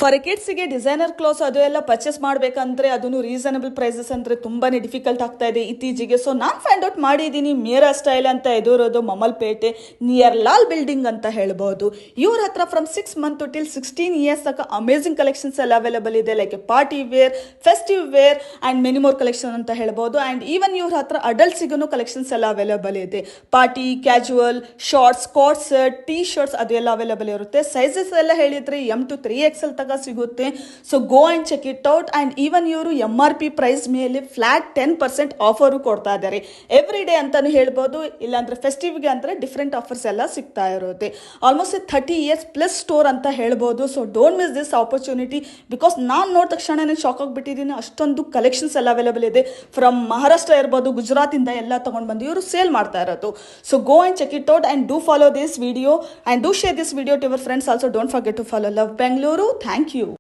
For ಕಿಡ್ಸ್ಗೆ designer close ಅದು ಎಲ್ಲ purchase ಮಾಡಬೇಕಂದ್ರೆ ಅದನ್ನು ರೀಸನಬಲ್ ಪ್ರೈಸಸ್ ಅಂದರೆ ತುಂಬಾನೇ ಡಿಫಿಕಲ್ಟ್ ಆಗ್ತಾ ಇದೆ ಇತ್ತೀಚೆಗೆ. ಸೊ ನಾನು ಫೈಂಡ್ ಔಟ್ ಮಾಡಿದ್ದೀನಿ ಮೀರಾ ಸ್ಟೈಲ್ ಅಂತ ಎದುರೋದು ಮಮಲ್ಪೇಟೆ ನಿಯರ್ ಲಾಲ್ ಬಿಲ್ಡಿಂಗ್ ಅಂತ ಹೇಳ್ಬೋದು. ಇವ್ರ ಹತ್ರ ಫ್ರಮ್ 6 ಮಂತ್ ಟಿಲ್ 16 ಇಯರ್ಸ್ ತನಕ ಅಮೇಸಿಂಗ್ ಕಲೆಕ್ಷನ್ಸ್ ಎಲ್ಲ ಅವೈಲೇಬಲ್ ಇದೆ. Like party wear, festive wear and many more collection ಅಂತ ಹೇಳ್ಬೋದು. ಆ್ಯಂಡ್ ಈವನ್ ಇವ್ರ ಹತ್ರ ಅಡಲ್ಟ್ಸಿಗೂ ಕಲೆಕ್ಷನ್ಸ್ ಎಲ್ಲ ಅವೈಲೇಬಲ್ ಇದೆ. Party, casual, shorts, coat set, T shirts ಅದೆಲ್ಲ ಅವೈಲೇಬಲ್ ಇರುತ್ತೆ. ಸೈಜಸ್ ಎಲ್ಲ ಹೇಳಿದ್ರೆ M to 3XL ತಗ ಸಿಗುತ್ತೆ. So go and check it out. And even ಇವರು MRP ಪ್ರೈಸ್ ಮೇಲೆ ಫ್ಲಾಟ್ 10% ಆಫರು ಕೊಡ್ತಾ ಇದ್ದಾರೆ. ಎವ್ರಿ ಡೇ ಅಂತಾನು ಹೇಳ್ಬೋದು, ಇಲ್ಲಾಂದ್ರೆ ಫೆಸ್ಟಿವ್ಗೆ ಅಂದ್ರೆ ಡಿಫ್ರೆಂಟ್ ಆಫರ್ಸ್ ಎಲ್ಲ ಸಿಗ್ತಾ ಇರುತ್ತೆ. ಆಲ್ಮೋಸ್ಟ್ 30 ಇಯರ್ಸ್ ಪ್ಲಸ್ ಸ್ಟೋರ್ ಅಂತ ಹೇಳ್ಬೋದು. So don't miss this opportunity because ನಾನು ನೋಡಿದ ತಕ್ಷಣ ನಾನು ಶಾಕ್ ಆಗಿಬಿಟ್ಟಿದ್ದೀನಿ. ಅಷ್ಟೊಂದು ಕಲೆಕ್ಷನ್ಸ್ ಎಲ್ಲ ಅವೈಲೇಬಲ್ ಇದೆ. ಫ್ರಮ್ ಮಹಾರಾಷ್ಟ್ರ ಇರ್ಬೋದು, ಗುಜರಾತ್ ಇಂದ ಎಲ್ಲ ತಗೊಂಡು ಬಂದು ಇವರು ಸೇಲ್ ಮಾಡ್ತಾ ಇರೋದು. So go and check it out and do follow this video and do share this video to your friends also. Don't forget to follow love Bengaluru. Thank you.